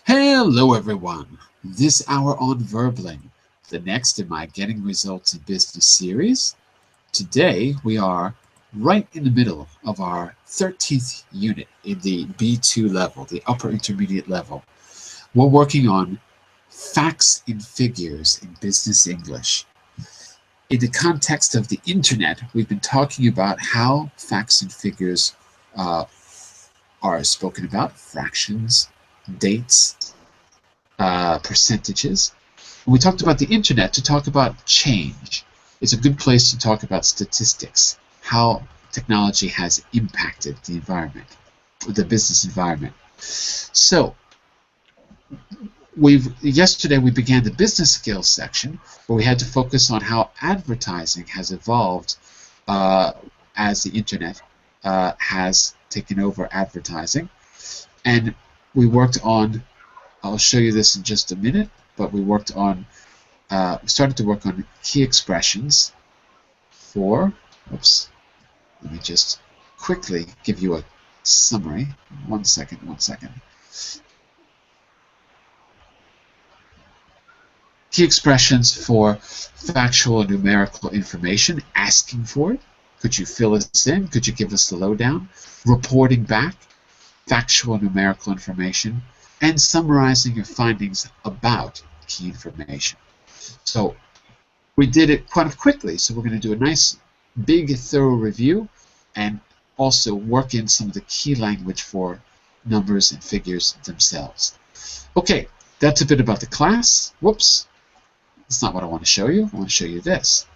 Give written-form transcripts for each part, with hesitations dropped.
Hello everyone! This hour on Verbling, the next in my Getting Results in Business series. Today we are right in the middle of our 13th unit in the B2 level, the upper intermediate level. We're working on facts and figures in business English. In the context of the internet, we've been talking about how facts and figures are spoken about, fractions, dates, percentages. We talked about the internet to talk about change. It's a good place to talk about statistics, how technology has impacted the environment, the business environment. So, yesterday we began the business skills section, where we had to focus on how advertising has evolved as the internet has taken over advertising, and we worked on. I'll show you this in just a minute, but we started to work on key expressions for, let me just quickly give you a summary. One second. Key expressions for factual and numerical information, asking for it. Could you fill us in? Could you give us the lowdown? Reporting back, factual and numerical information, and summarizing your findings about key information. So we did it quite quickly, so we're going to do a nice, big, thorough review and also work in some of the key language for numbers and figures themselves. Okay, that's a bit about the class. Whoops, that's not what I want to show you. I want to show you this.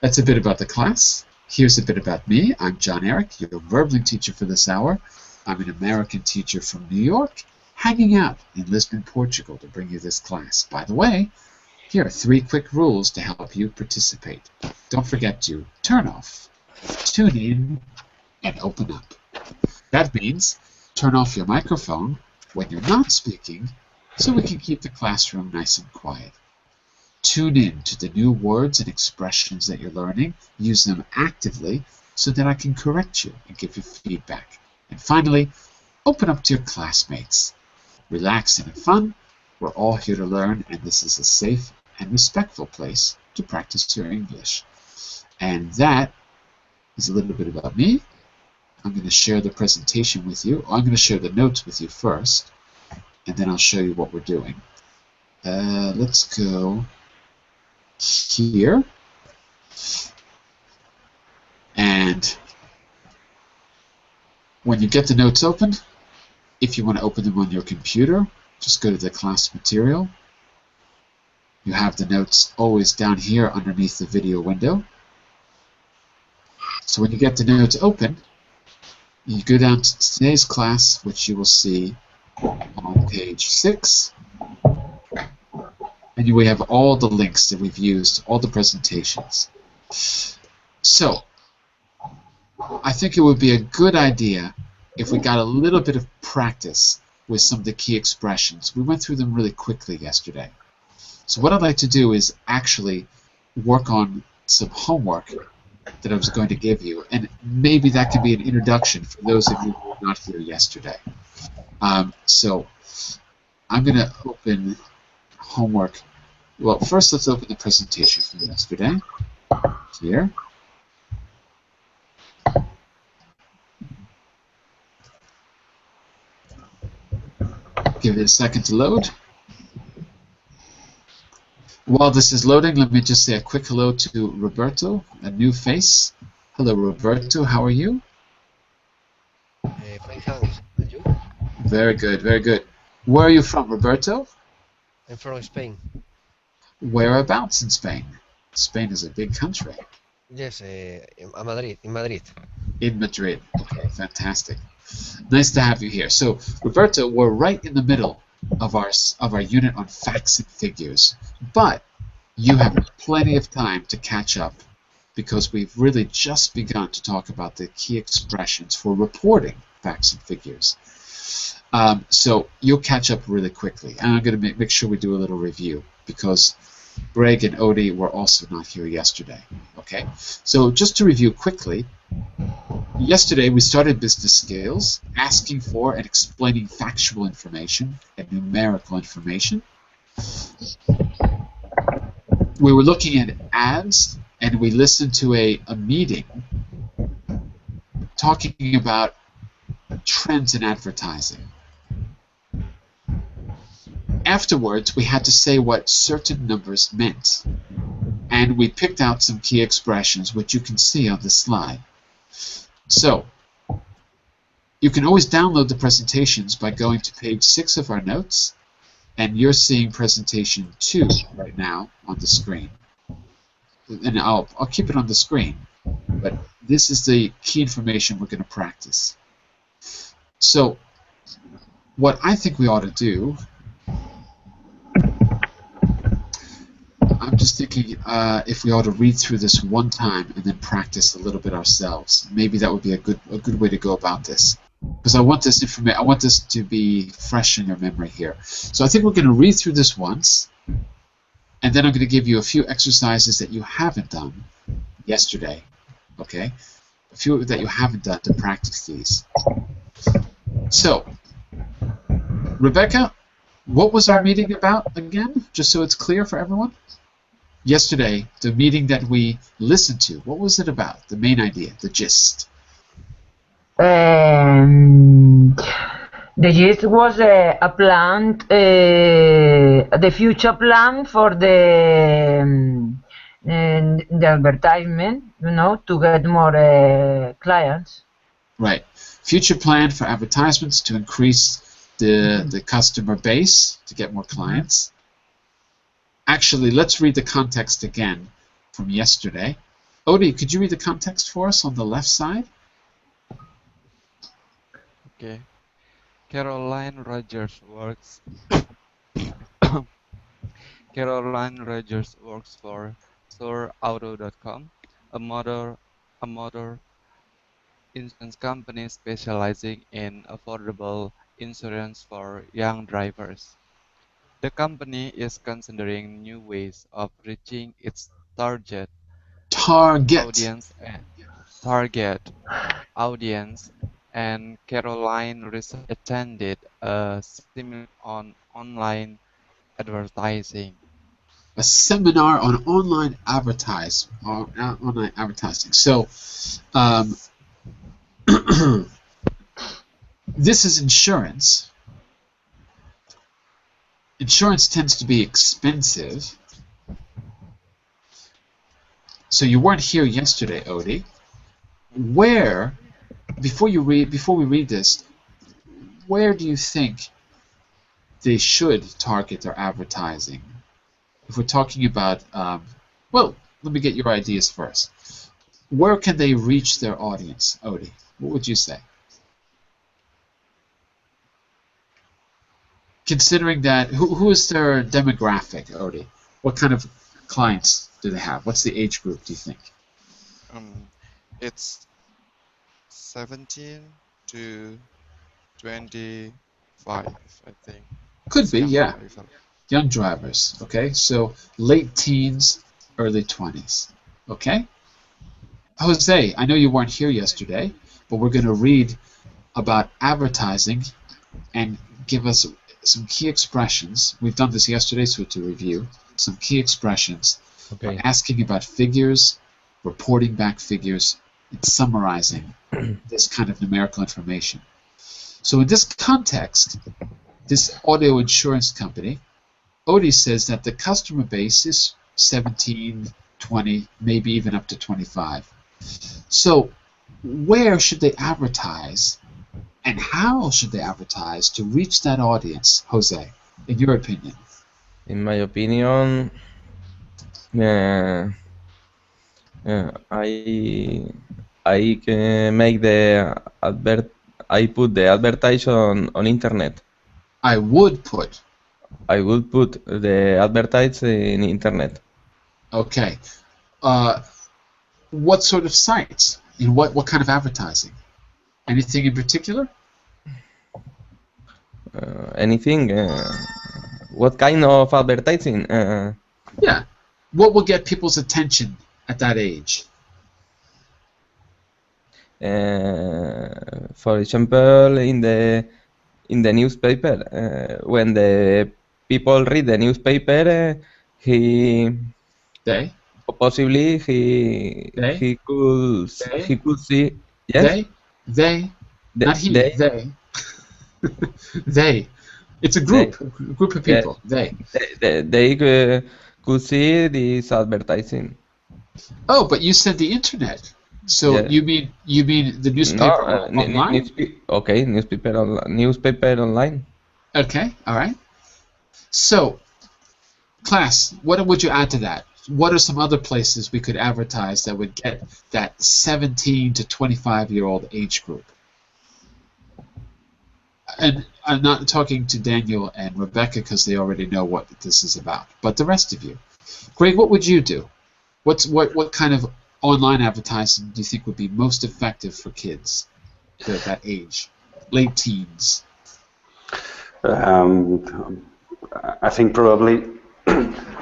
That's a bit about the class. Here's a bit about me. I'm John Eric, your Verbling teacher for this hour. I'm an American teacher from New York, hanging out in Lisbon, Portugal to bring you this class. By the way, here are 3 quick rules to help you participate. Don't forget to turn off, tune in, and open up. That means turn off your microphone when you're not speaking so we can keep the classroom nice and quiet. Tune in to the new words and expressions that you're learning. Use them actively so that I can correct you and give you feedback. And finally, open up to your classmates. Relax and have fun. We're all here to learn, and this is a safe and respectful place to practice your English. And that is a little bit about me. I'm going to share the presentation with you. I'm going to share the notes with you first, and then I'll show you what we're doing. Let's go here. And when you get the notes open, if you want to open them on your computer, just go to the class material. You have the notes always down here underneath the video window. So when you get the notes open, you go down to today's class, which you will see on page 6. And we have all the links that we've used, all the presentations. So I think it would be a good idea if we got a little bit of practice with some of the key expressions. We went through them really quickly yesterday. So what I'd like to do is actually work on some homework that I was going to give you, and maybe that could be an introduction for those of you who were not here yesterday. So I'm going to open homework. Well, first let's open the presentation from yesterday. Here. Give it a second to load. While this is loading, let me just say a quick hello to Roberto, a new face. Hello, Roberto. How are you? Fine, thanks. And you? Very good, very good. Where are you from, Roberto? I'm from Spain. Whereabouts in Spain? Spain is a big country. Yes, in Madrid. In Madrid. In Madrid. Okay, fantastic. Nice to have you here. So, Roberto, we're right in the middle of our unit on facts and figures, but you have plenty of time to catch up because we've really just begun to talk about the key expressions for reporting facts and figures. So you'll catch up really quickly, and I'm going to make sure we do a little review because Greg and Odie were also not here yesterday. Okay, so just to review quickly, yesterday we started business skills, asking for and explaining factual information and numerical information. We were looking at ads, and we listened to a meeting talking about trends in advertising. Afterwards, we had to say what certain numbers meant, and we picked out some key expressions, which you can see on the slide. So, you can always download the presentations by going to page 6 of our notes, and you're seeing presentation 2 right now on the screen. And I'll keep it on the screen, but this is the key information we're going to practice. So, what I think we ought to do, I'm just thinking if we ought to read through this one time and then practice a little bit ourselves. Maybe that would be a good way to go about this, because I want this information. I want this to be fresh in your memory here. So I think we're going to read through this once, and then I'm going to give you a few exercises that you haven't done yesterday. Okay, a few that you haven't done to practice these. So, Rebecca, what was our meeting about again? Just so it's clear for everyone. Yesterday, the meeting that we listened to, what was it about? The main idea, the gist. The gist was a plan, the future plan for the advertisement, you know, to get more clients. Right. Future plan for advertisements to increase the customer base, to get more clients. Actually, let's read the context again from yesterday. Odie, could you read the context for us on the left side? Okay. Caroline Rogers works Caroline Rogers works for SureAuto.com, a motor insurance company specializing in affordable insurance for young drivers. The company is considering new ways of reaching its target audience, and Caroline recently attended a seminar on online advertising. A seminar on online advertising. So, this is insurance. Insurance tends to be expensive. So you weren't here yesterday, Odie. Where, before we read this, where do you think they should target their advertising? If we're talking about, well, let me get your ideas first. Where can they reach their audience, Odie? What would you say? Considering that, who is their demographic, Odie? What kind of clients do they have? What's the age group, do you think? It's 17 to 25, I think. Could be, yeah. Young drivers, okay? So late teens, early 20s, okay? Jose, I know you weren't here yesterday, but we're going to read about advertising and give us some key expressions. We've done this yesterday, so to review, some key expressions. Okay. Asking about figures, reporting back figures, and summarizing this kind of numerical information. So in this context, this auto insurance company, Odie says that the customer base is 17, 20, maybe even up to 25. So where should they advertise, and how should they advertise to reach that audience, Jose, in your opinion? In my opinion, I can make the I put the advertise on internet. I would put the advertise in internet. Okay. What sort of sites? In what kind of advertising? Anything in particular? Anything? What kind of advertising? Yeah. What will get people's attention at that age? For example, in the newspaper, when the people read the newspaper, he They? possibly They? They? he could see, yes, They? Not he. they They. They. It's a they group of yes people. They. they could see this advertising. Oh, but you said the internet. So Yeah. you mean the No, newspaper online? okay, newspaper online. Okay, all right. So, class, what would you add to that? What are some other places we could advertise that would get that 17 to 25-year-old age group? And I'm not talking to Daniel and Rebecca because they already know what this is about, but the rest of you. Greg, what would you do? What kind of online advertising do you think would be most effective for kids at that age, late teens? I think probably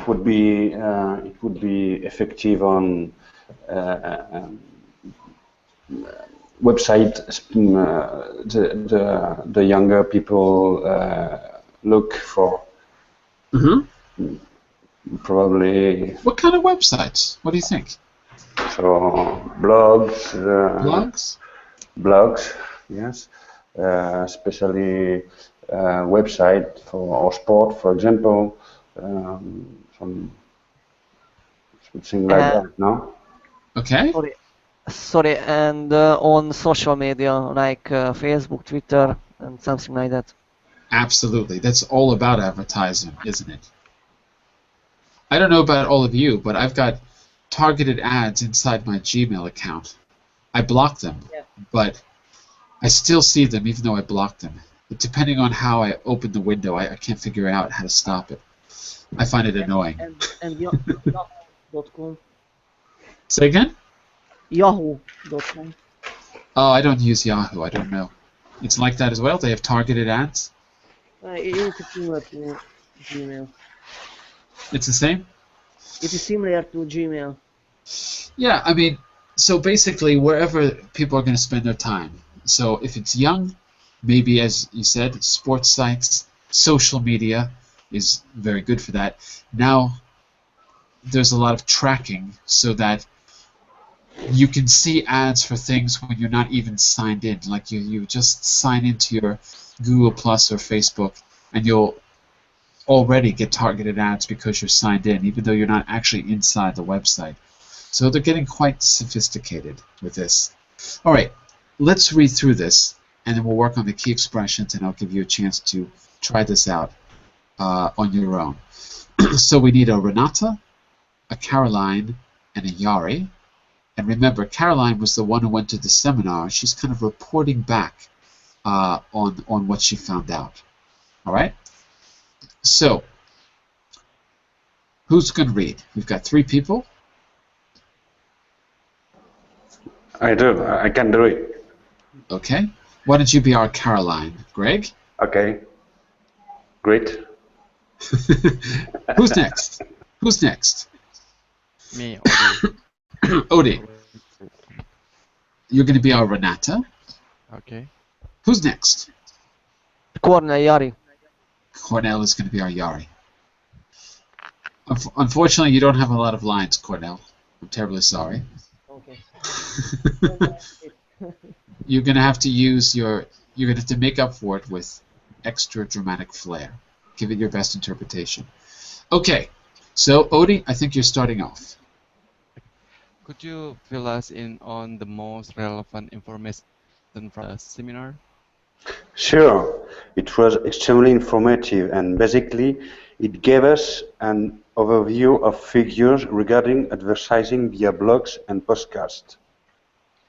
would be it would be effective on website. The younger people look for. Mm-hmm. Probably. What kind of websites? What do you think? So blogs. Blogs, yes. Especially website for sport, for example. Something like that, no? Okay. Sorry, and on social media like Facebook, Twitter, and something like that. Absolutely. That's all about advertising, isn't it? I don't know about all of you, but I've got targeted ads inside my Gmail account. I block them, but I still see them even though I blocked them. But depending on how I open the window, I can't figure out how to stop it. I find it annoying. And Yahoo.com. Say again? Yahoo.com. Oh, I don't use Yahoo. I don't know. It's like that as well? They have targeted ads? It's similar to Gmail. It's the same? It is similar to Gmail. Yeah, I mean, so basically wherever people are going to spend their time. So if it's young, maybe as you said, sports sites, social media is very good for that. Now, there's a lot of tracking so that you can see ads for things when you're not even signed in. Like you just sign into your Google Plus or Facebook and you'll already get targeted ads because you're signed in, even though you're not actually inside the website. So they're getting quite sophisticated with this. All right, let's read through this, and then we'll work on the key expressions, and I'll give you a chance to try this out on your own. So we need a Renata, a Caroline, and a Yari. And remember, Caroline was the one who went to the seminar. She's kind of reporting back on what she found out. All right? So, who's going to read? We've got 3 people. I do. I can do it. Okay. Why don't you be our Caroline? Greg? Okay. Great. Who's next? Who's next? Me. Odie. You're going to be our Renata. Okay. Who's next? Cornel, Yari. Cornell is going to be our Yari. Unfortunately, you don't have a lot of lines, Cornell. I'm terribly sorry. Okay. You're going to have to use you're going to have to make up for it with extra dramatic flair. Give it your best interpretation. Okay, so Odie, I think you're starting off. Could you fill us in on the most relevant information from the seminar? Sure. It was extremely informative, and basically it gave us an overview of figures regarding advertising via blogs and podcasts.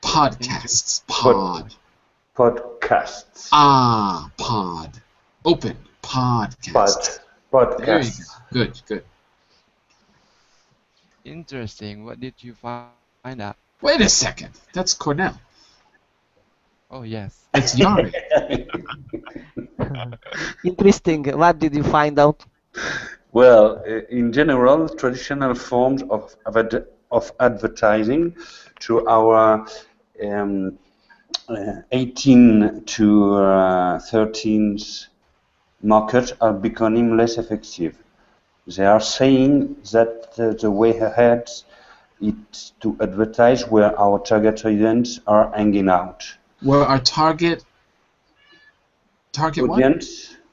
Podcasts. Podcasts. Ah, pod. Open. Podcast. Podcasts. There you go. Good. Interesting. What did you find out? Wait a second. That's Cornell. Oh, yes. It's Yari. Interesting. What did you find out? Well, in general, traditional forms of advertising to our 18 to 13 markets are becoming less effective. They are saying that the way ahead is to advertise where our target audience are hanging out. Where our target what?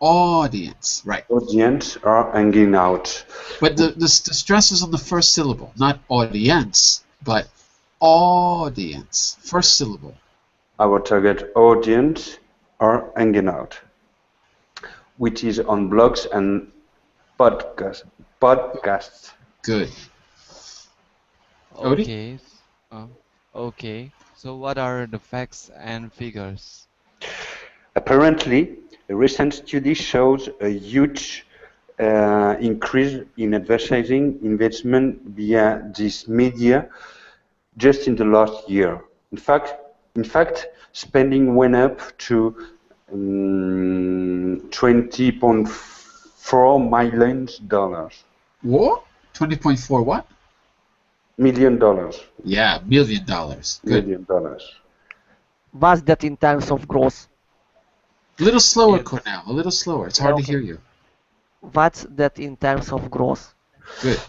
Audience Right. Audience are hanging out. But the stress is on the first syllable, not audience, but audience. First syllable. Our target audience are hanging out, which is on blogs and podcasts. Good. Odie? Okay. Okay. So what are the facts and figures? Apparently, a recent study shows a huge increase in advertising investment via this media just in the last year. In fact, spending went up to $20.4 million. What? 20.4 what? $1 million. Yeah, $1 million. Good. $1 million. What's that in terms of growth? A little slower, Yes. Cornell. A little slower. It's hard to Okay. hear you. What's that in terms of growth? Good.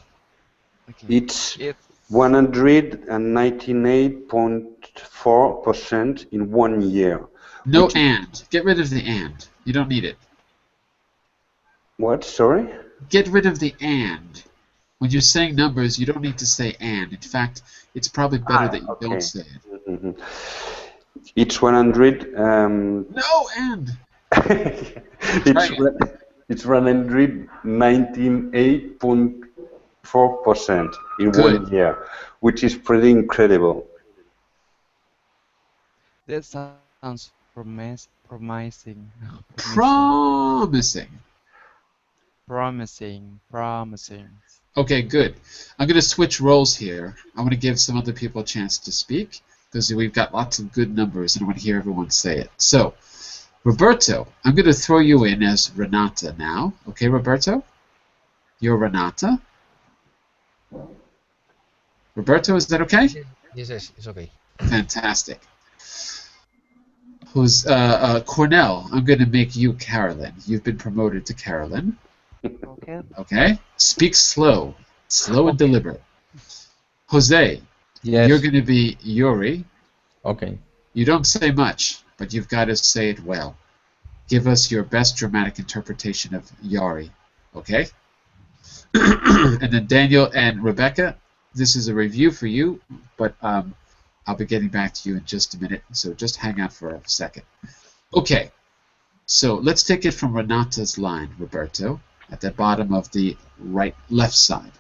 Okay. It's It's 198.4% in 1 year. No Which- and. Get rid of the and. You don't need it. What? Sorry? Get rid of the and. When you're saying numbers, you don't need to say and. In fact, it's probably better that you okay. don't say it. Mhm. It's 100. No and. It's 198.4% in Good. 1 year, which is pretty incredible. that sounds promising. Promising. Promising. Okay, good. I'm going to switch roles here. I want to give some other people a chance to speak because we've got lots of good numbers and I want to hear everyone say it. So, Roberto, I'm going to throw you in as Renata now. Okay, Roberto? You're Renata. Roberto, is that okay? Yes, it's okay. Fantastic. Who's Cornell? I'm going to make you Carolyn. You've been promoted to Carolyn. Okay. Okay? Speak slow and deliberate. Jose, Yes. you're going to be Yuri. Okay. You don't say much, but you've got to say it well. Give us your best dramatic interpretation of Yari. Okay? And then Daniel and Rebecca, this is a review for you, but I'll be getting back to you in just a minute, so just hang out for a second. Okay, so let's take it from Renata's line, Roberto, at the bottom of the left side.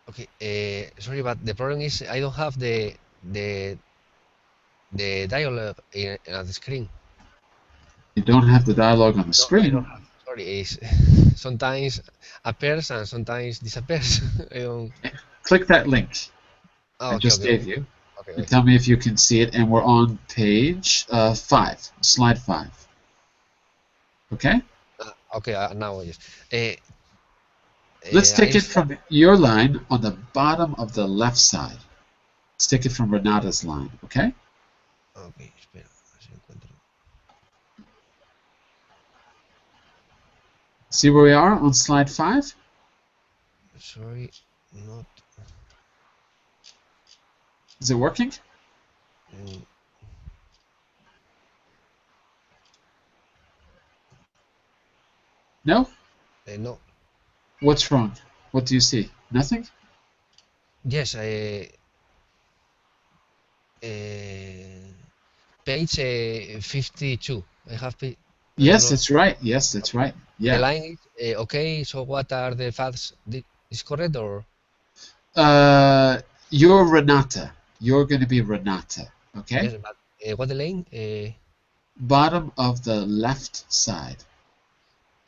Okay. Sorry, but the problem is I don't have the dialogue on the screen. You don't have the dialogue on the No, I screen. don't have. Sorry, it's sometimes appears and sometimes disappears. I don't. Click that link Oh, I okay, just okay, gave okay. you. Okay, And okay. tell me if you can see it, and we're on page 5, slide 5. Okay? Okay, now yes. Let's take I it from your line on the bottom of the left side. Let's take it from Renata's line, okay? Okay, espera, a ver si encuentro. See where we are on slide 5? Sorry, not. Is it working? mm, No? No. What's wrong? What do you see? Nothing? Yes, page 52. I have. Yes, no. that's right. Yes, that's right. The Yeah. line is okay. So what are the facts? Is correct or? You're Renata. You're going to be Renata, okay? Yes, but what the line? Bottom of the left side.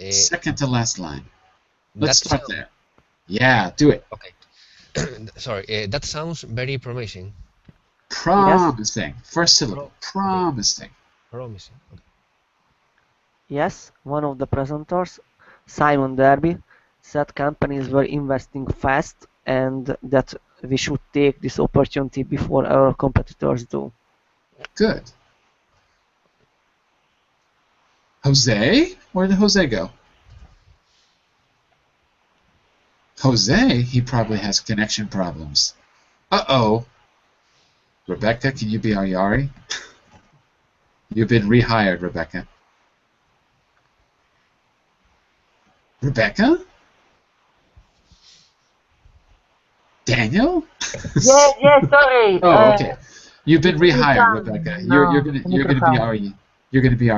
Second to last line. Let's that start sound- there. Yeah, do it. Okay. Sorry, that sounds very promising. Promising. First syllable. Promising. Promising. Okay. Yes, one of the presenters Simon Derby, said companies were investing fast and that we should take this opportunity before our competitors do. Good. Jose? Where did Jose go? Jose? He probably has connection problems. Uh-oh. Rebecca, can you be our Yari? You've been rehired, Rebecca. Rebecca? Daniel? Yes, sorry. Oh, okay. You've been it's rehired, done. Rebecca. No, You're gonna be microphone. our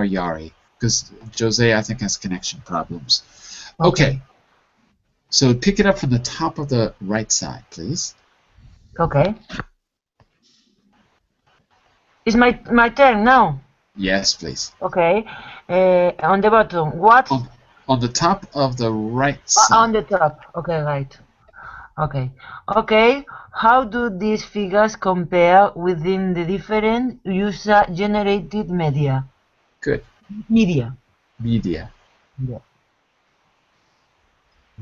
Yari because Jose I think has connection problems. Okay. Okay. So pick it up from the top of the right side, please. Okay. It's my turn now. Yes, please. Okay. On the bottom. What? On the top of the right side. On the top. Okay, right. Okay. Okay. How do these figures compare within the different user-generated media? Good. Media. Media. Yeah.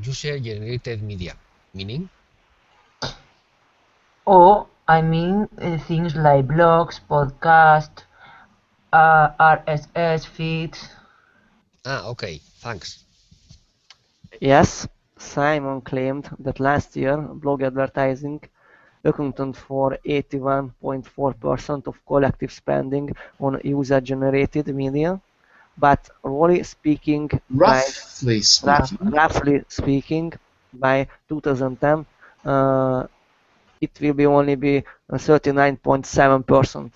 User-generated media, meaning? Or, I mean, things like blogs, podcasts, RSS feeds. Okay, thanks. Yes, Simon claimed that last year blog advertising accounted for 81.4% of collective spending on user-generated media, but roughly speaking, Roughly speaking. by 2010, it will be only be 39.7%.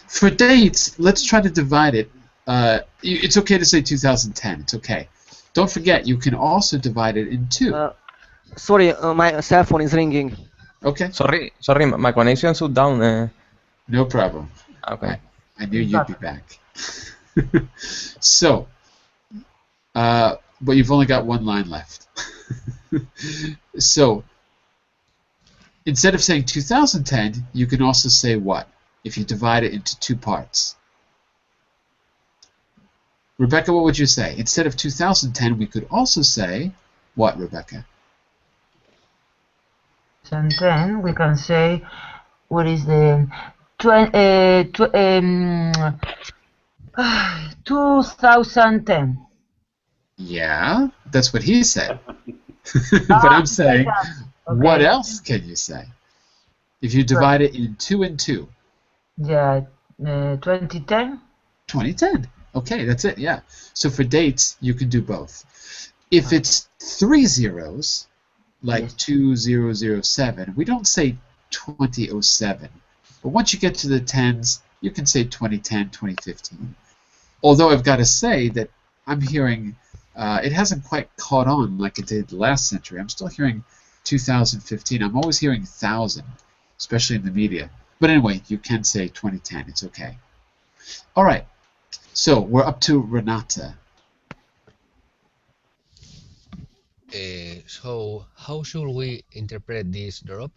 For dates, let's try to divide it. It's okay to say 2010. It's okay. Don't forget, you can also divide it in two. Sorry, my cell phone is ringing. Okay. Sorry, my connection shut down. No problem. Okay. I knew you'd be back. So, but you've only got one line left. So, instead of saying 2010, you can also say what? If you divide it into two parts. Rebecca, what would you say? Instead of 2010, we could also say what, Rebecca? 2010, we can say, what is the 2010. Yeah, that's what he said. But I'm saying, what else can you say? If you divide it in two and two. Yeah, 2010. 2010. Okay, that's it, yeah. So for dates, you can do both. If it's 3 zeros, like 2007, we don't say 2007. But once you get to the tens, you can say 2010, 2015. Although I've got to say that I'm hearing, it hasn't quite caught on like it did last century. I'm still hearing 2015. I'm always hearing 1000, especially in the media. But anyway, you can say 2010. It's okay. All right. So we're up to Renata. So how should we interpret this drop?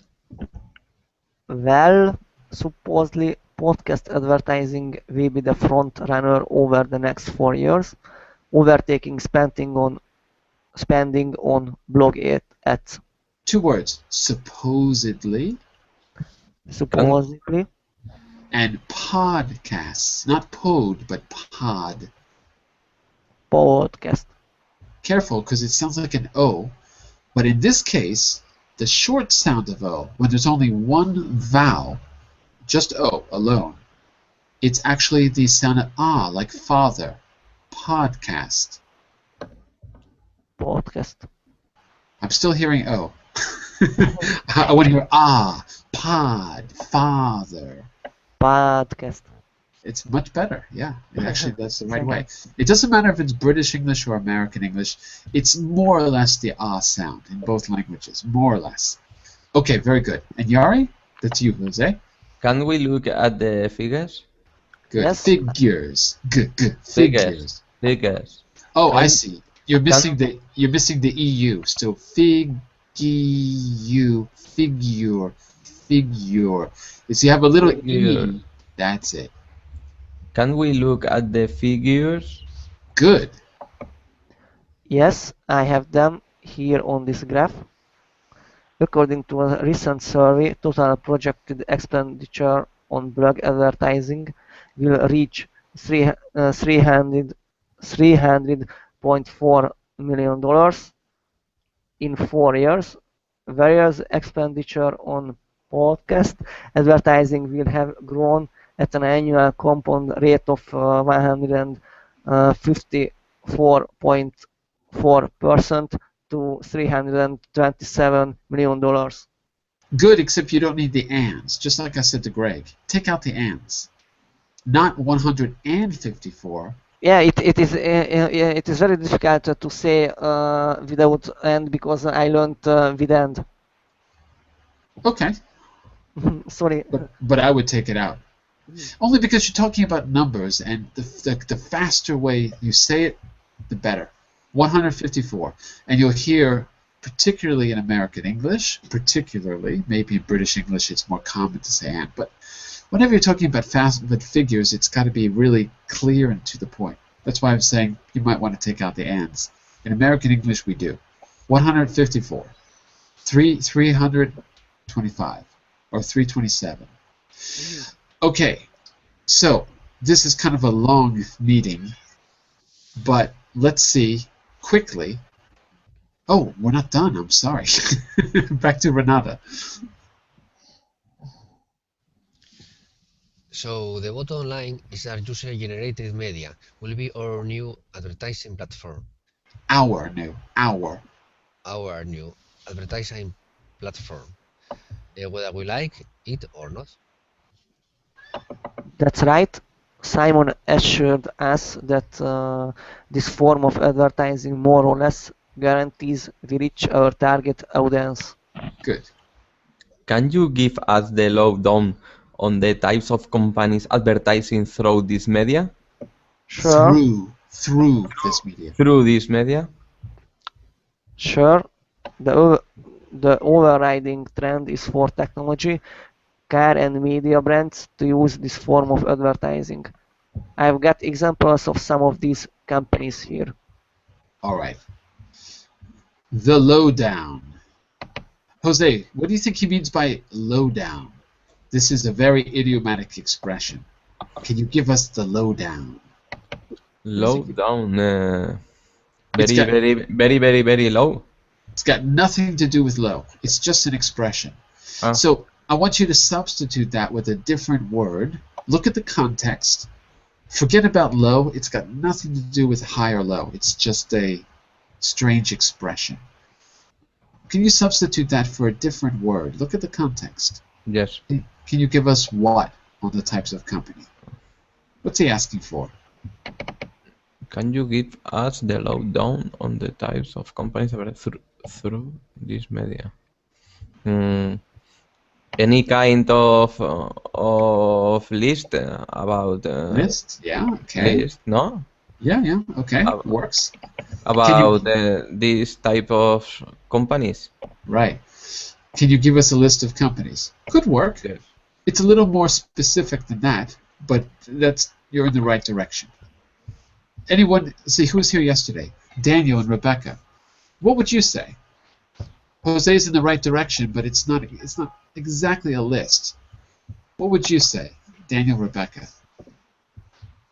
Well, supposedly podcast advertising will be the front runner over the next 4 years, overtaking spending on blog ads. 2 words. Supposedly. Supposedly. And podcasts. Not pod, but pod. Podcast. Careful, because it sounds like an O. But in this case, the short sound of O, when there's only one vowel, just O alone, it's actually the sound of ah, like father. Podcast. Podcast. I'm still hearing O. I want to hear ah, pod, father. Podcast. It's much better, yeah. Actually, that's the right way. It doesn't matter if it's British English or American English. It's more or less the ah sound in both languages, more or less. Okay, very good. And Yari, that's you, Jose. Can we look at the figures? Good. Yes. Figures. Good. Figures. Figures. Oh, I see. You're missing the EU. So figure. You see, you have a little Figure. E. That's it. Can we look at the figures? Good. Yes, I have them here on this graph. According to a recent survey, total projected expenditure on blog advertising will reach 300.4 million dollars in 4 years, whereas expenditure on podcast advertising will have grown at an annual compound rate of 154.4% to $327 million. Good, except you don't need the ands. Just like I said to Greg, take out the ands. Not 154. Yeah, it is very difficult to say without and because I learned with and. Okay, Sorry. but I would take it out. Only because you're talking about numbers, and the faster way you say it, the better. 154. And you'll hear, particularly in American English, maybe in British English it's more common to say and, but whenever you're talking about figures, it's got to be really clear and to the point. That's why I'm saying you might want to take out the ands. In American English, we do. 154. 325. Or 327. Okay, so this is kind of a long meeting, but let's see quickly. Oh, we're not done. I'm sorry. Back to Renata. So the bottom line is that user-generated media will be our new advertising platform. Our new advertising platform, whether we like it or not. That's right. Simon assured us that this form of advertising more or less guarantees we reach our target audience. Good. Can you give us the lowdown on the types of companies advertising through this media? Sure. Through this media. Through this media? Sure. The overriding trend is for technology, car and media brands to use this form of advertising. I've got examples of some of these companies here. All right. The lowdown. Jose, what do you think he means by lowdown? This is a very idiomatic expression. Can you give us the lowdown? Lowdown. Very low. It's got nothing to do with low. It's just an expression. So I want you to substitute that with a different word. Look at the context. Forget about low. It's got nothing to do with high or low. It's just a strange expression. Can you substitute that for a different word? Look at the context. Yes. Can you give us what on the types of company? What's he asking for? Can you give us the lowdown on the types of companies through this media? Any kind of list about list? Yeah. Okay. List, no? Yeah. Okay. Works. About this type of companies. Right. Can you give us a list of companies? Could work. Yes. It's a little more specific than that, but you're in the right direction. Anyone? See, who was here yesterday? Daniel and Rebecca. What would you say? Jose's in the right direction, but it's not exactly a list. What would you say, Daniel, Rebecca?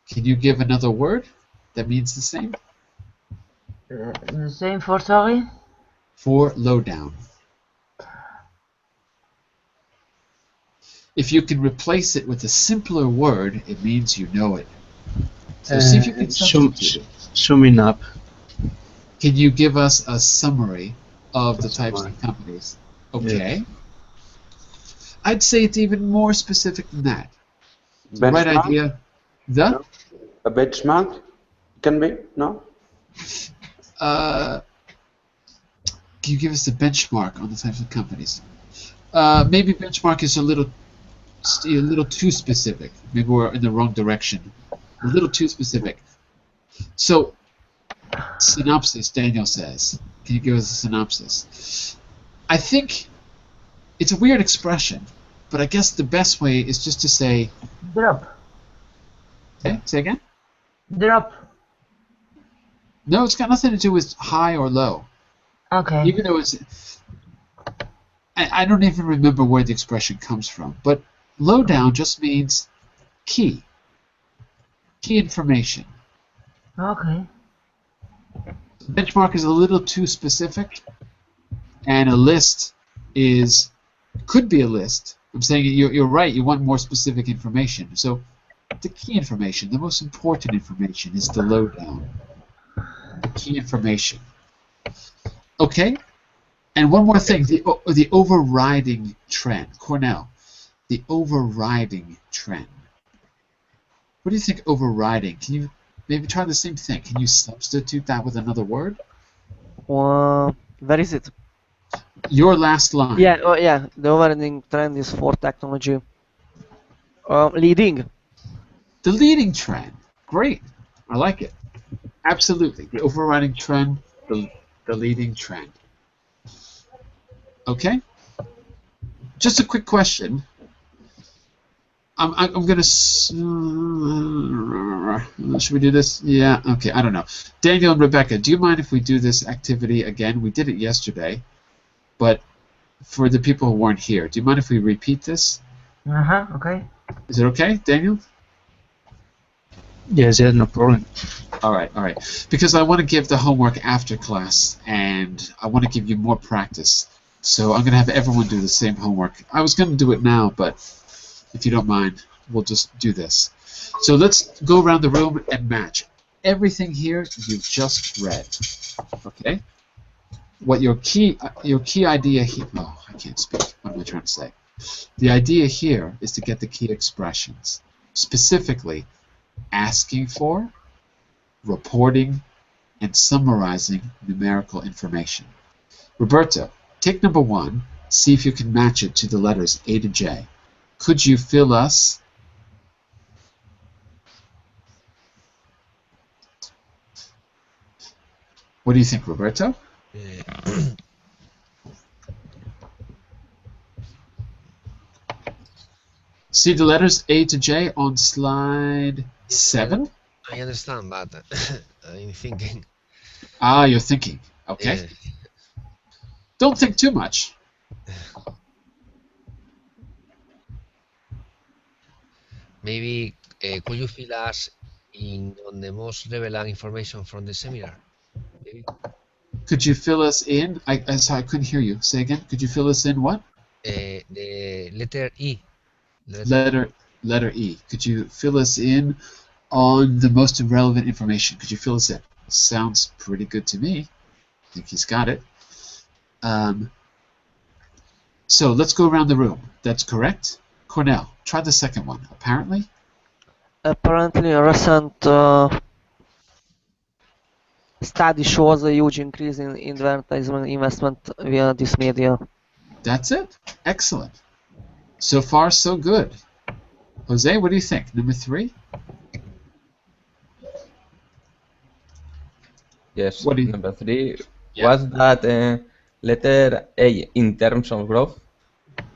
Can you give another word that means the same? The same for sorry? For lowdown. If you can replace it with a simpler word, it means you know it. So see if you can substitute it. Summing up. Can you give us a summary of the types of companies? Okay. Yes. I'd say it's even more specific than that. The right Benchmark? idea. A benchmark can be, no? Can you give us a benchmark on the types of companies? Maybe benchmark is a little too specific. Maybe we're in the wrong direction. A little too specific. So, synopsis, Daniel says. Can you give us a synopsis? I think it's a weird expression, but I guess the best way is just to say... Drop. Okay, say again? Drop. No, it's got nothing to do with high or low. Okay. Even though it's, I don't even remember where the expression comes from. But lowdown just means key information. Okay. Benchmark is a little too specific, and a list could be a list. I'm saying you're right. You want more specific information. So the key information, the most important information, is the lowdown. The key information. Okay. And one more thing: the overriding trend. Cornell, the overriding trend. What do you think? Overriding? Can you maybe try the same thing? Can you substitute that with another word? Where is it? Your last line. Yeah, yeah. The overriding trend is for technology. Leading. The leading trend. Great. I like it. Absolutely. The overriding trend, the leading trend. Okay? Just a quick question. I'm going to... Should we do this? Yeah, okay, I don't know. Daniel and Rebecca, do you mind if we do this activity again? We did it yesterday, but for the people who weren't here, do you mind if we repeat this? Okay. Is it okay, Daniel? Yes, no problem. All right. Because I want to give the homework after class, and I want to give you more practice. So I'm going to have everyone do the same homework. I was going to do it now, but if you don't mind, we'll just do this. So let's go around the room and match. Everything here you've just read. Okay? What your key idea here... Oh, I can't speak. What am I trying to say? The idea here is to get the key expressions. Specifically, asking for, reporting, and summarizing numerical information. Roberto, take number 1, see if you can match it to the letters A to J. Could you fill us... What do you think, Roberto? See the letters A to J on slide 7? I understand, but I'm thinking. Ah, you're thinking. Okay. Don't think too much. Maybe could you fill us in on the most relevant information from the seminar? Maybe. Could you fill us in? Sorry, I couldn't hear you. Say again. Could you fill us in what? The letter E. Letter E. Could you fill us in on the most relevant information? Could you fill us in? Sounds pretty good to me. I think he's got it. So let's go around the room. That's correct. Cornell, try the second one. Apparently? Apparently, a recent study shows a huge increase in advertisement investment via this media. That's it. Excellent. So far, so good. Jose, what do you think? Number 3? Yes, What do you... number 3. Yeah. Was that letter A in terms of growth?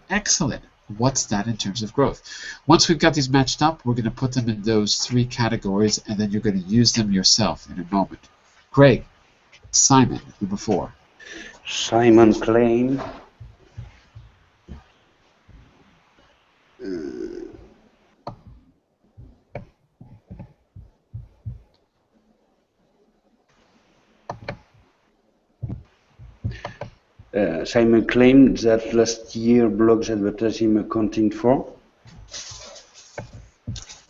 Excellent. What's that in terms of growth? Once we've got these matched up, we're going to put them in those 3 categories, and then you're going to use them yourself in a moment. Greg, Simon, number 4. Simon claimed that last year blogs advertising accounting for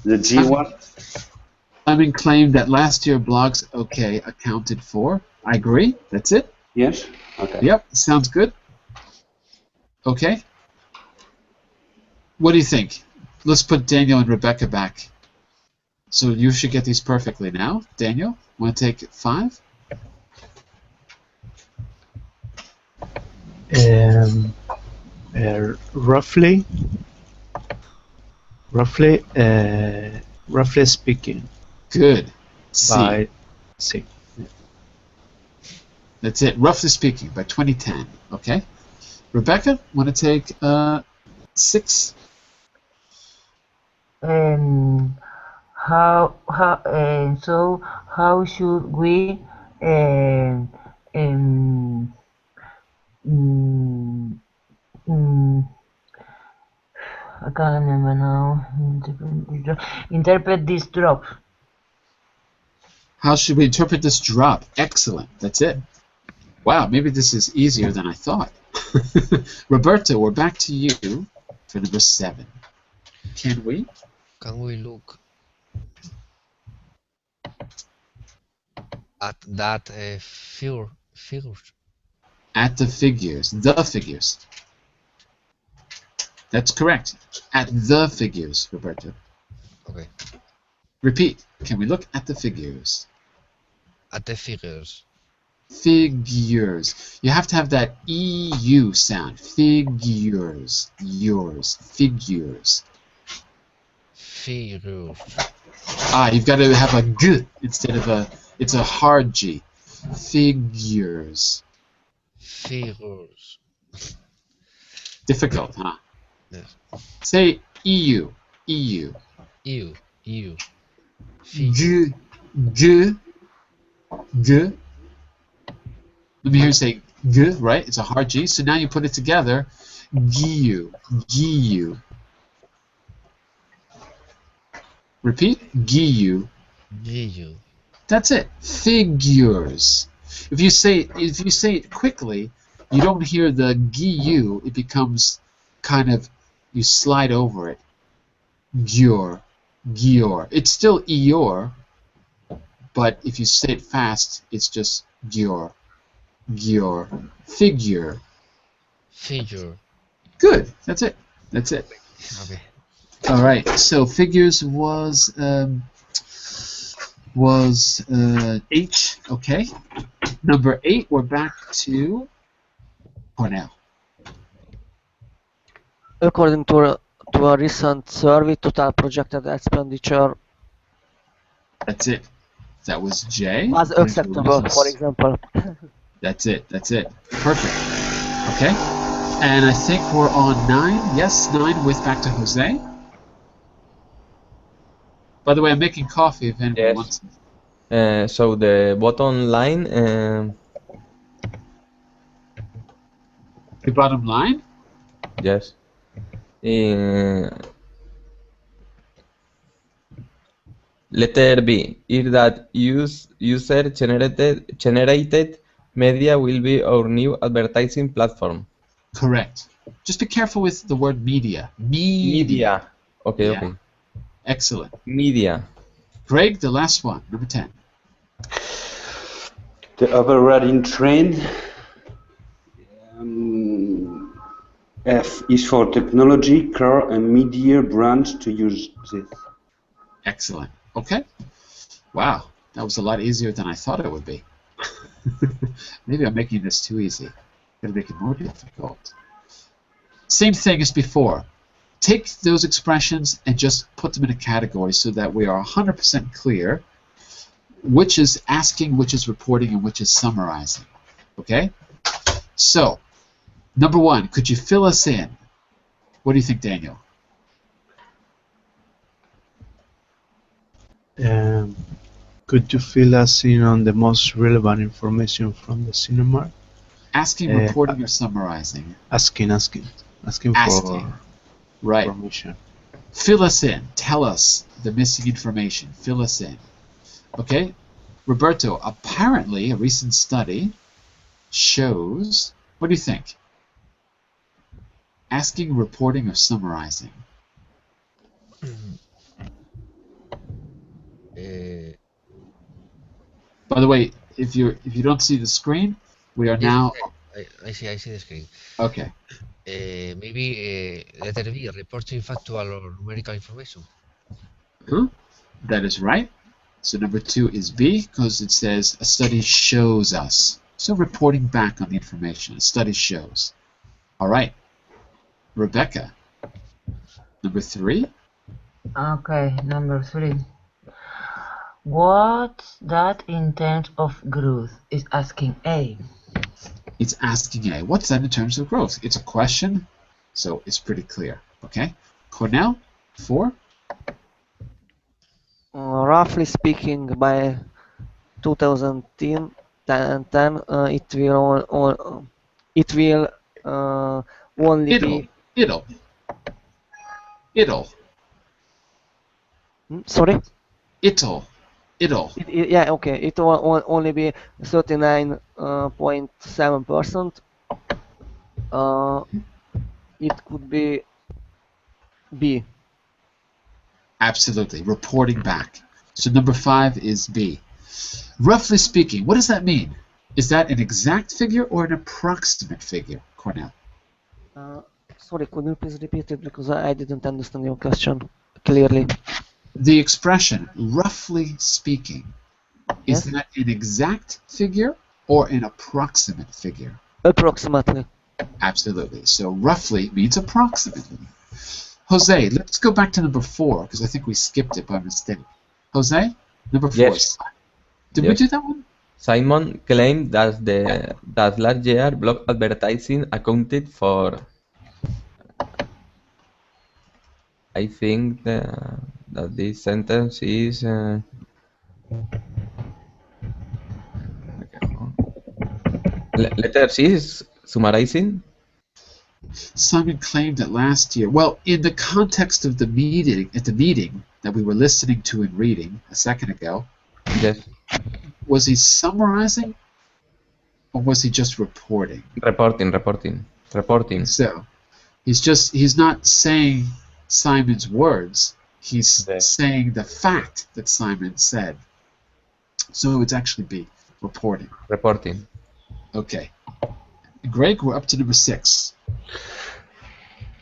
the G one. Simon claimed that last year blogs accounted for. I agree. That's it. Yes. Okay. Yep. Sounds good. Okay. What do you think? Let's put Daniel and Rebecca back. So you should get these perfectly now. Daniel, want to take 5? Roughly speaking. Good. C. By C. That's it. Roughly speaking, by 2010. Okay. Rebecca, want to take 6? How should we um, um, mm, mm, I can't remember now. Interpret this drop. How should we interpret this drop? Excellent. That's it. Wow, maybe this is easier than I thought. Roberto, we're back to you for number 7. Can we? Can we look at that figures? At the figures. That's correct. At the figures, Roberto. Okay. Repeat. Can we look at the figures? At the figures. Figures. You have to have that EU sound. Figures. Figures. Figures. You've got to have a G instead of a, it's a hard G. Figures. Figures. Difficult, huh? Yes. Say EU. EU. EU. G. G. G. Let me hear you say G, right? It's a hard G. So now you put it together. Giu. Giu. Repeat. Giu. EU. That's it. Figures. If you say it quickly, you don't hear the giu. It becomes kind of, you slide over it. Gior. It's still Eeyore, but if you say it fast, it's just Gior. Figure. Good. That's it. Okay. All right. So figures was H. Okay. Number 8. We're back to Cornell. According to a recent survey, total projected expenditure That's it. That was J. was acceptable, for example. That's it. Perfect. Okay. And I think we're on 9. Yes, 9 with back to Jose. By the way, I'm making coffee if anyone Yes. wants. So the bottom line, The bottom line? yes. Letter B is that user generated media will be our new advertising platform. Correct. Just be careful with the word media. Media. Okay, Yeah. okay. Excellent. Media. Greg, the last one, number 10. The overriding trend, F is for technology, car, and media brands to use this. Excellent. Okay. Wow, that was a lot easier than I thought it would be. Maybe I'm making this too easy. Gotta make it more difficult. Same thing as before. Take those expressions and just put them in a category so that we are 100% clear which is asking, which is reporting, and which is summarizing. Okay? So, number 1, could you fill us in? What do you think, Daniel? Could you fill us in on the most relevant information from the cinema? Asking, reporting, or summarizing? Asking Asking. for Right. information. Fill us in. Tell us the missing information. Fill us in. Okay? Roberto, apparently a recent study shows... What do you think? Asking, reporting, or summarizing? By the way, if you don't see the screen, we are now... I see the screen. Okay. Maybe letter B, reporting factual or numerical information. Huh? That is right. So number 2 is B, because it says a study shows us. So reporting back on the information. A study shows. All right. Rebecca. Number 3. Okay, number 3. What's that in terms of growth? Is asking A. It's asking A. What's that in terms of growth? It's a question, so it's pretty clear. Okay. Cornell, 4. Roughly speaking, by 2010, 10, it will only be. It'll. Sorry. It'll. Yeah, okay. It will only be 39.7%. It could be B. Absolutely. Reporting back. So number 5 is B. Roughly speaking, what does that mean? Is that an exact figure or an approximate figure, Cornell? Sorry, could you please repeat it because I didn't understand your question clearly. The expression, roughly speaking, Yes? is that an exact figure or an approximate figure? Approximately. Absolutely. So roughly means approximately. Jose, let's go back to number 4 because I think we skipped it by mistake. Jose, number 4. Yes. Did we do that one? Simon claimed that last year blog advertising accounted for, I think that this sentence is letter C is summarizing. Simon claimed that last year. Well, in the context of the meeting, that we were listening to and reading a second ago, Yes. was he summarizing or was he just reporting? Reporting. So he's not saying Simon's words, he's Yes. saying the fact that Simon said. So it's actually be reporting. Reporting. Okay. Greg, we're up to number 6.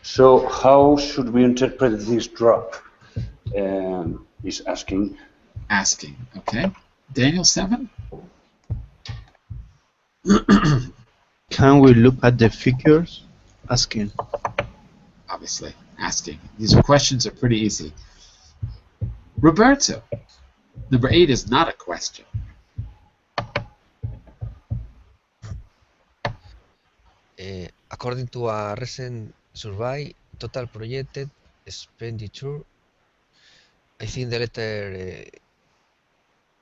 So how should we interpret this drop? Is asking. Asking, okay. Daniel 7? Can we look at the figures? Asking. Obviously, asking. These questions are pretty easy. Roberto, number 8 is not a question. According to a recent survey, total projected expenditure, I think the letter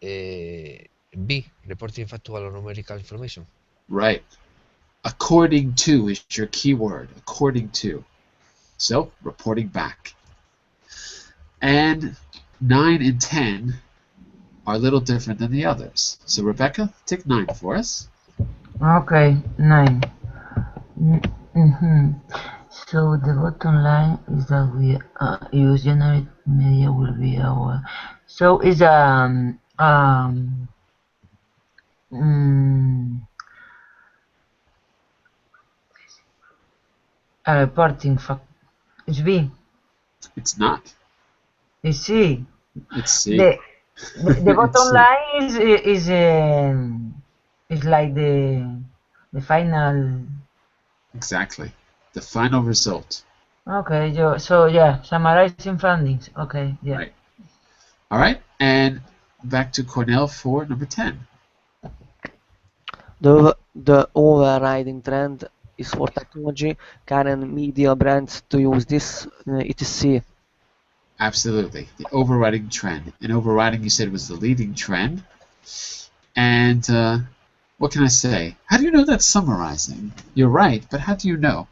B, reporting factual or numerical information. Right. According to is your keyword. According to. So, reporting back. And 9 and 10 are a little different than the others. So, Rebecca, take 9 for us. Okay, 9. So the bottom line is that we use generate media will be our. So it's a reporting fact. It's B. It's not. It's C. It's C. The bottom line is like the final. Exactly. The final result. Okay, so yeah, summarizing findings. Okay, yeah. Right. All right. And back to Cornell for number 10. The overriding trend is for technology, car and media brands to use this. It is C. Absolutely. The overriding trend. And overriding, you said, was the leading trend. And what can I say? How do you know that's summarizing? You're right, but how do you know?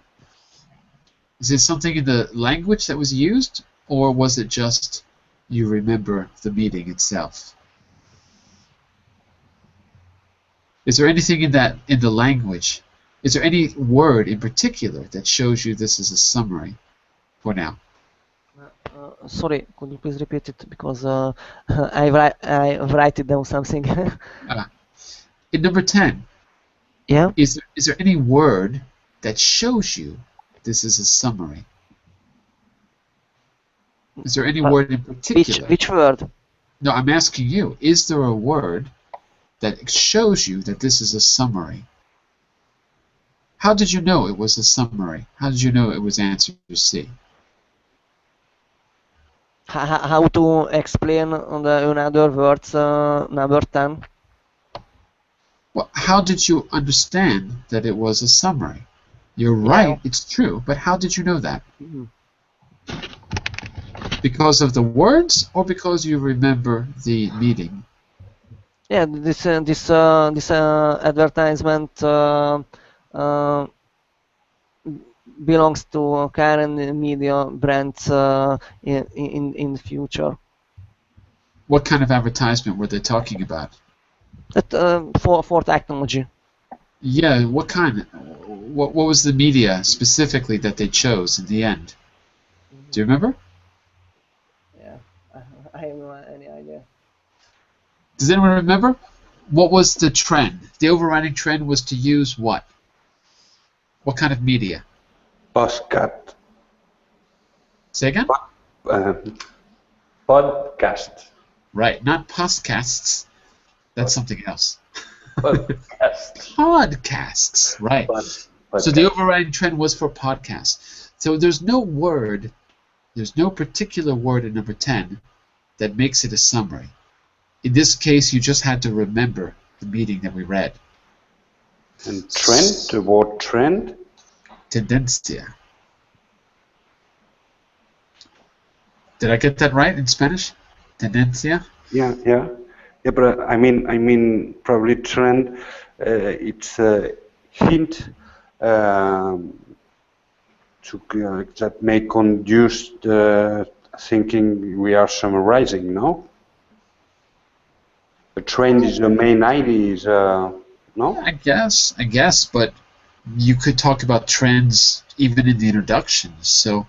Is it something in the language that was used, or was it just you remember the meeting itself? Is there anything in the language? Is there any word in particular that shows you this is a summary for now? Sorry, could you please repeat it because I write it down something. In number 10, yeah. Is there any word that shows you this is a summary? Is there any word in particular? Which word? No, I'm asking you. Is there a word that shows you that this is a summary? How did you know it was a summary? How did you know it was answer C? How to explain in other words number 10? Well, how did you understand that it was a summary? You're right, it's true, but how did you know that? Because of the words or because you remember the meeting? Yeah, this advertisement belongs to car and media brands in the future. What kind of advertisement were they talking about? That for technology. Yeah, what kind? What was the media specifically that they chose in the end? Do you remember? Yeah, I have no any idea. Does anyone remember? What was the trend? The overriding trend was to use what? What kind of media? Postcard. Say again? Podcast. Right, not podcasts. That's something else. Podcast. Podcasts, right. So the overriding trend was for podcasts. So there's no word, there's no particular word in number 10 that makes it a summary. In this case, you just had to remember the meaning that we read. And trend, the word trend? Tendencia. Did I get that right in Spanish? Tendencia? Yeah. But I mean, probably trend. It's a hint that may conduce the thinking we are summarizing. No. The trend is the main idea. Is no. I guess, but you could talk about trends even in the introduction. So,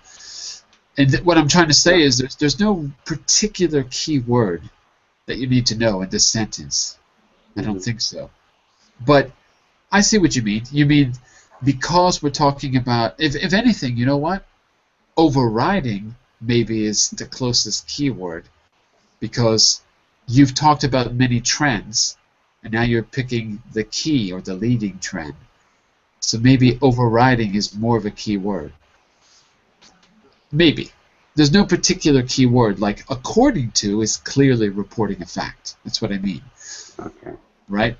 and what I'm trying to say is there's no particular key word that you need to know in this sentence. I don't think so. But I see what you mean. You mean because we're talking about, if anything, you know what? Overriding maybe is the closest keyword because you've talked about many trends and now you're picking the key or the leading trend. So maybe overriding is more of a key word. Maybe. There's no particular key word, like according to is clearly reporting a fact. That's what I mean. Okay. Right?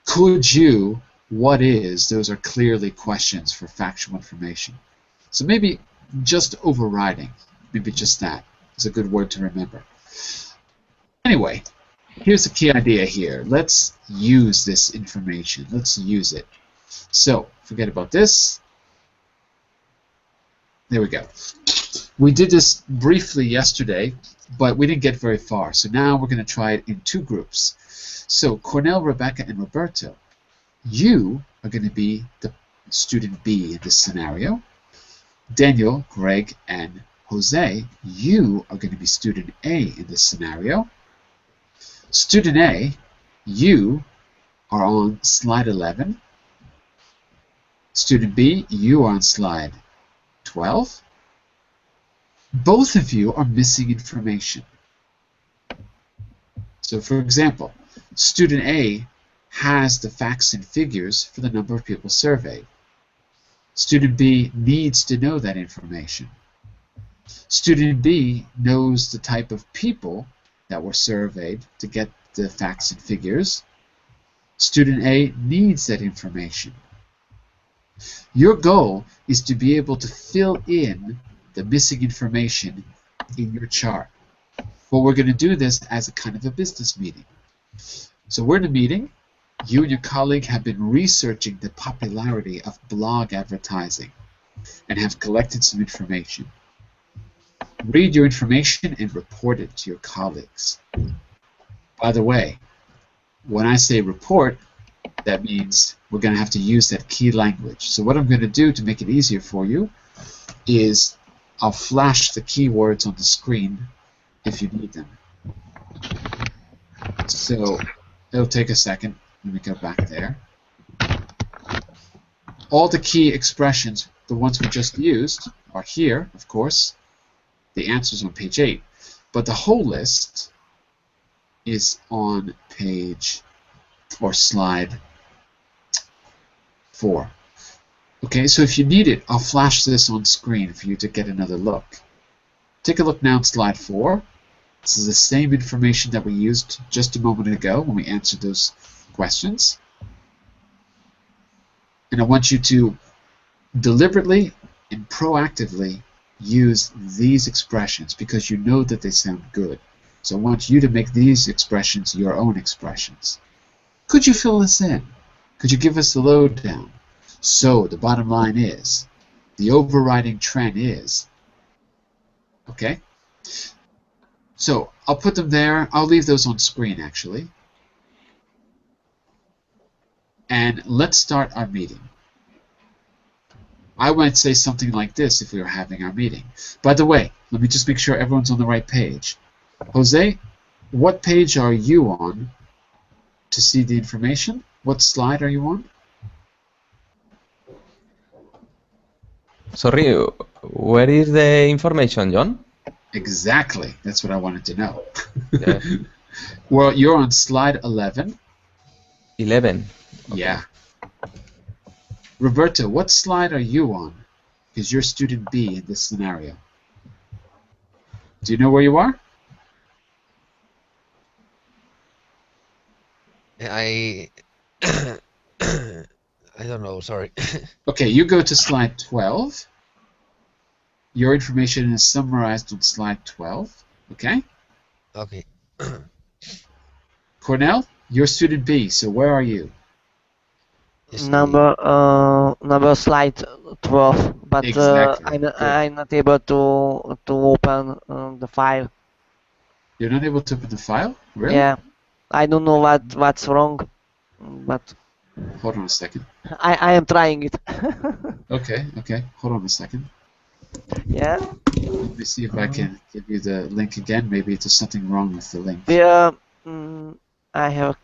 Could you, what is, those are clearly questions for factual information. So maybe just overriding, maybe just that is a good word to remember. Anyway, here's the key idea here. Let's use this information. Let's use it. So, forget about this. There we go. We did this briefly yesterday, but we didn't get very far. So now we're going to try it in two groups. So Cornell, Rebecca, and Roberto, you are going to be the student B in this scenario. Daniel, Greg, and Jose, you are going to be student A in this scenario. Student A, you are on slide 11. Student B, you are on slide 12. Both of you are missing information. So for example, student A has the facts and figures for the number of people surveyed. Student B needs to know that information. Student B knows the type of people that were surveyed to get the facts and figures. Student A needs that information. Your goal is to be able to fill in the missing information in your chart. But we're going to do this as a kind of a business meeting. So we're in a meeting. You and your colleague have been researching the popularity of blog advertising and have collected some information. Read your information and report it to your colleagues. By the way, when I say report, that means we're going to have to use that key language. So what I'm going to do to make it easier for you is I'll flash the keywords on the screen if you need them. So it'll take a second. Let me go back there. All the key expressions, the ones we just used, are here, of course. The answer's on page 8. But the whole list is on page or slide 4. Okay, so if you need it, I'll flash this on screen for you to get another look. Take a look now at slide 4. This is the same information that we used just a moment ago when we answered those questions. And I want you to deliberately and proactively use these expressions because you know that they sound good. So I want you to make these expressions your own expressions. Could you fill this in? Could you give us the lowdown? So the bottom line is, the overriding trend is, okay? So I'll put them there. I'll leave those on screen, actually. And let's start our meeting. I might say something like this if we were having our meeting. By the way, let me just make sure everyone's on the right page. Jose, what page are you on to see the information? What slide are you on? Sorry, where is the information, John? Exactly. That's what I wanted to know. Yeah. Well, you're on slide 11. 11. Yeah. Roberto, what slide are you on? Because you're student B in this scenario. Do you know where you are? I I don't know, sorry. Okay, you go to slide 12. Your information is summarized on slide 12. Okay? Okay. Cornell, you're student B, so where are you? Yes, Number slide 12, but Exactly. Good. I'm not able to open the file. You're not able to open the file? Really? Yeah, I don't know what's wrong, but Hold on a second. I am trying it. Okay, okay. Hold on a second. Yeah. Let me see if I can give you the link again. Maybe there's something wrong with the link. Yeah. I have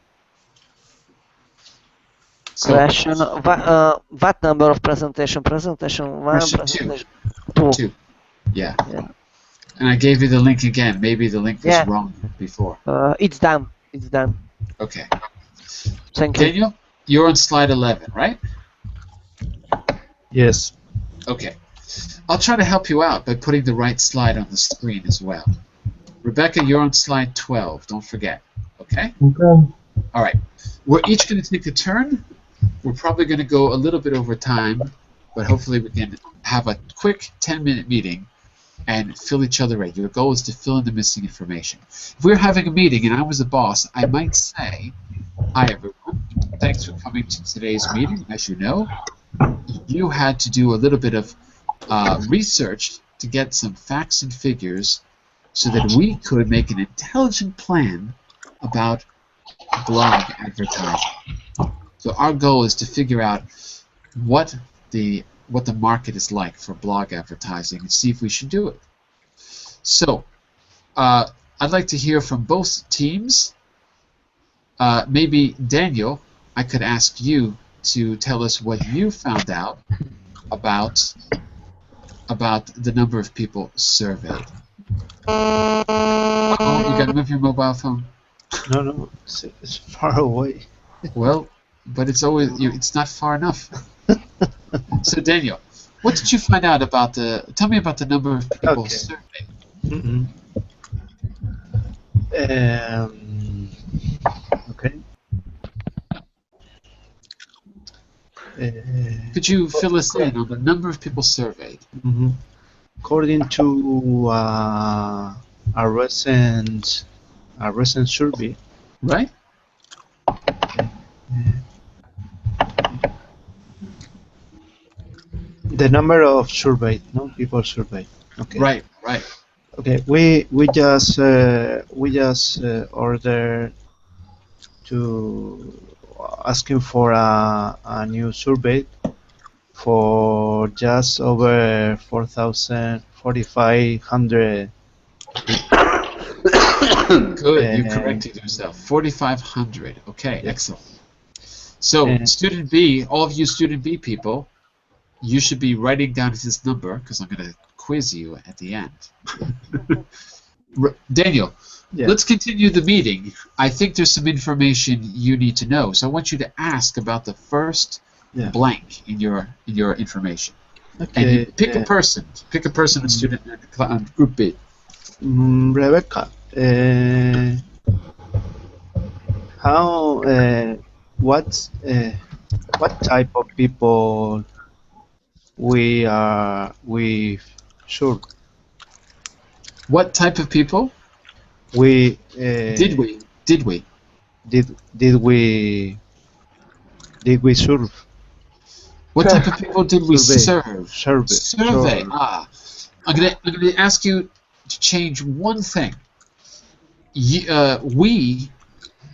So, question. What number of presentation? Presentation 1, Question two. presentation 2. 2. Yeah. Yeah. And I gave you the link again. Maybe the link was Yeah. wrong before. It's done. It's done. Okay. Thank you. Daniel, you're on slide 11, right? Yes. Okay. I'll try to help you out by putting the right slide on the screen as well. Rebecca, you're on slide 12. Don't forget. Okay? Okay. All right. We're each going to take a turn. We're probably going to go a little bit over time, but hopefully we can have a quick 10-minute meeting and fill each other in. Your goal is to fill in the missing information. If we were having a meeting and I was the boss, I might say, "Hi, everyone. Thanks for coming to today's meeting. As you know, you had to do a little bit of research to get some facts and figures so that we could make an intelligent plan about blog advertising. So our goal is to figure out what the market is like for blog advertising and see if we should do it. So I'd like to hear from both teams. Maybe Daniel, I could ask you to tell us what you found out about the number of people surveyed. Oh, you gotta move your mobile phone. No, it's far away. Well, but it's always it's not far enough. So Daniel, what did you find out about tell me about the number of people Okay. surveyed. Okay. Could you fill us in on the number of people surveyed? According to a recent survey, Right? the number of surveyed, no people surveyed. Okay. Right. Okay. We just ordered to asking for a new survey for just over 4,500. Good, you corrected yourself. 4,500. Okay, excellent. So, student B, all of you student B people, you should be writing down this number because I'm going to quiz you at the end. Daniel, Yeah. let's continue the meeting. I think there's some information you need to know. So I want you to ask about the first blank in your information. Okay. And you pick a person. Pick a person, a student, on group B. Rebecca, what type of people we What type of people? we Did we? did we serve? What type of people did we serve? Survey. Survey. Ah, I'm gonna ask you to change one thing. We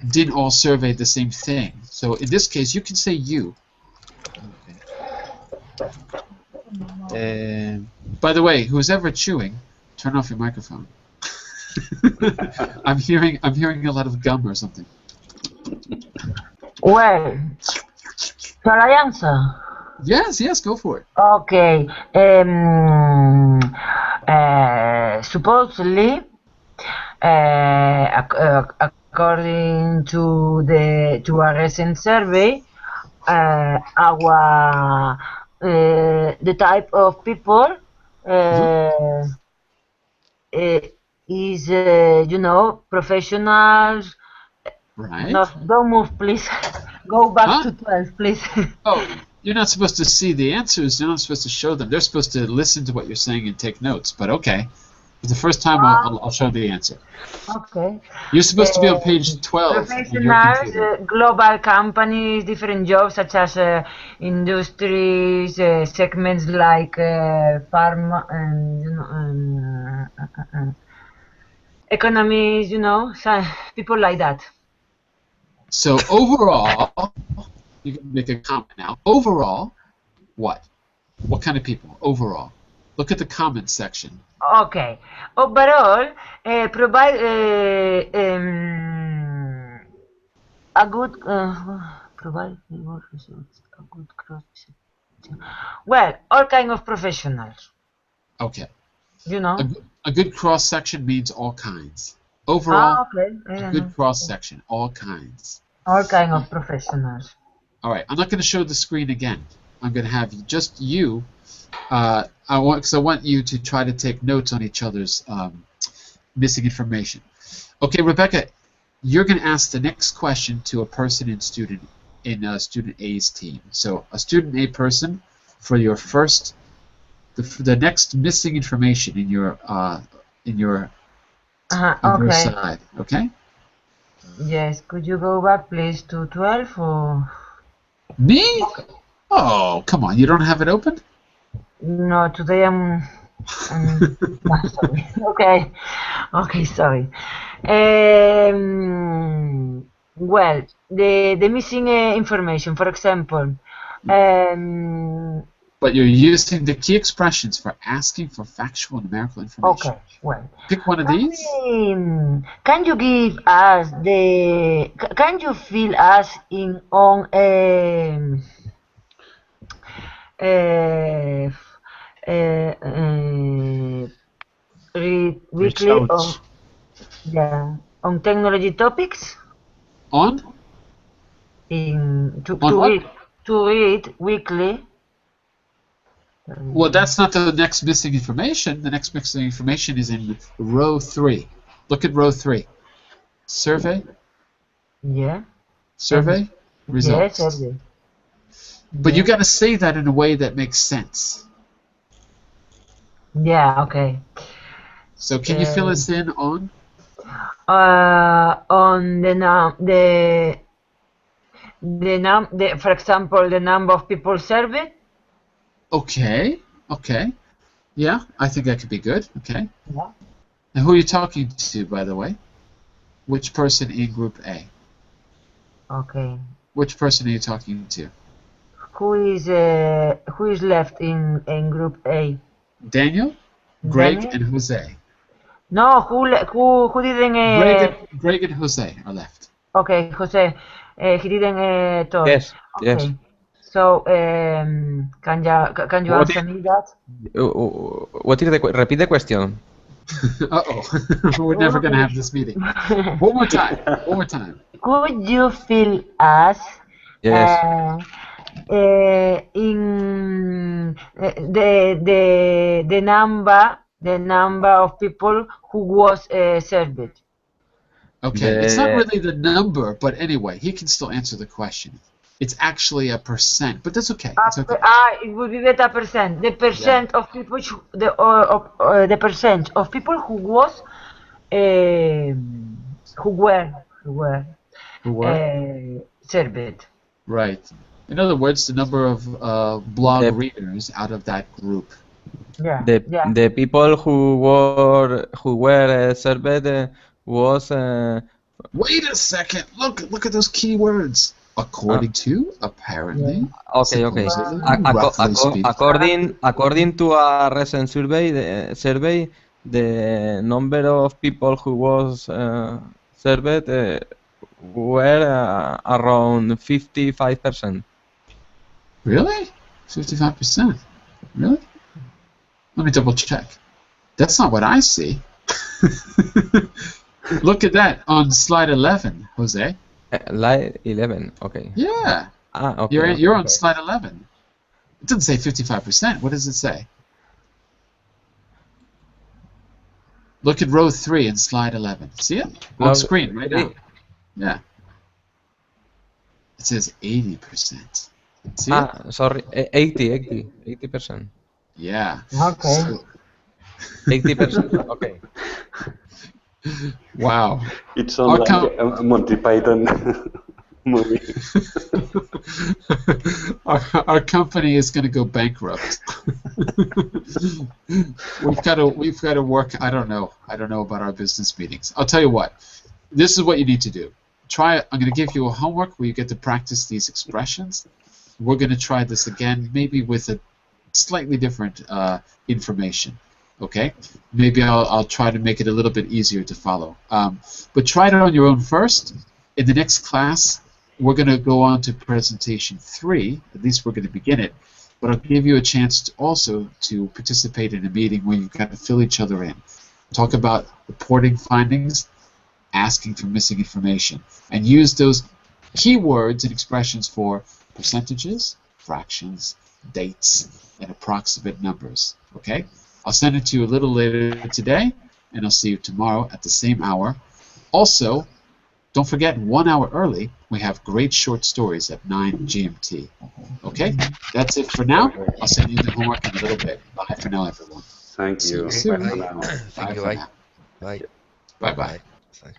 didn't all survey the same thing. So in this case, you can say you. By the way, who's ever chewing, turn off your microphone. I'm hearing a lot of gum or something. Well, shall I answer? Yes, go for it. Okay. Supposedly, according to a recent survey, our the type of people is professionals. Right. No, don't move, please. Go back to 12, please. Oh, you're not supposed to see the answers. You're not supposed to show them. They're supposed to listen to what you're saying and take notes. But okay, for the first time, I'll show the answer. Okay. You're supposed to be on page 12 on your Professionals, computer. global companies, different jobs such as industries, segments like pharma and economies, people like that. So overall, you can make a comment now. Overall, what? What kind of people? Overall, look at the comments section. Okay. Overall, provide a good provide results, a good cross. Well, all kind of professionals. Okay. A good cross section means all kinds. Overall, okay. a good cross section, all kinds. All kind of professionals. All right. I'm not going to show the screen again. I'm going to have just you. I want you to try to take notes on each other's missing information. Okay, Rebecca, you're going to ask the next question to a person in student A's team. So a student A person for your first, the next missing information in your side. Okay. Yes. Could you go back, please, to 12 or? Me? Oh, come on! You don't have it open? No, today I'm sorry. Okay, sorry. Well, the missing information, for example. But you're using the key expressions for asking for factual numerical information. Okay, well. Pick one of these. Can you give us can you fill us in on read weekly on technology topics? On? To read weekly. Well, that's not the next missing information. The next missing information is in row 3. Look at row 3. Survey. Yeah. Survey. Results. Yes, survey. But you got to say that in a way that makes sense. Yeah. Okay. So can you fill us in on? On for example, the number of people surveyed. Okay. Yeah, I think that could be good. Okay. Yeah. And who are you talking to, by the way? Which person in group A? Okay. Which person are you talking to? Who is left in group A? Daniel, Greg, Daniel? and Jose. No, who didn't? Greg and Jose are left. Okay, Jose. He didn't talk. Yes. Okay. Yes. So, can you answer me that? What is repeat the question? Uh-oh. We're never going to have this meeting. One more time. Could you fill us Yes. in the number of people who was served? Okay, it's not really the number, but anyway, he can still answer the question. It's actually a percent, but that's okay. It's okay. It would be better percent. The percent of people, the percent of people who was who were Who were? served. Right. In other words, the number of blog The- readers out of that group. Yeah, The yeah. the people who were served was Wait a second. Look at those keywords. According to, apparently, okay. supposedly, Ac- roughly speaking. according to a recent survey, the number of people who was served were around 55%. Really? 55%. Really? Let me double check. That's not what I see. Look at that on slide 11, Jose. Like 11. Okay. Yeah. Okay. You're on okay. slide 11. It doesn't say 55%. What does it say? Look at row 3 in slide 11. See it? On Row screen right now. 3. Yeah. It says 80%. See it? Sorry, 80%. Yeah. Okay. So, 80%. Okay. wow. It sounds Our like a Monty Python movie. our company is going to go bankrupt. we've got to work. I don't know about our business meetings. I'll tell you what. This is what you need to do. I'm going to give you a homework where you get to practice these expressions. We're going to try this again, maybe with a slightly different information. Okay? Maybe I'll try to make it a little bit easier to follow. But try it on your own first. In the next class, we're going to go on to presentation 3. At least we're going to begin it. But I'll give you a chance to also to participate in a meeting where you've got to fill each other in. Talk about reporting findings, asking for missing information, and use those keywords and expressions for percentages, fractions, dates, and approximate numbers. Okay? I'll send it to you a little later today, and I'll see you tomorrow at the same hour. Also, don't forget, 1 hour early, we have great short stories at 9 GMT. Okay? That's it for now. I'll send you the homework in a little bit. Bye for now, everyone. Thank See you. you soon. Bye for now. Thank you. for Bye. now. Bye. Bye-bye. Thanks.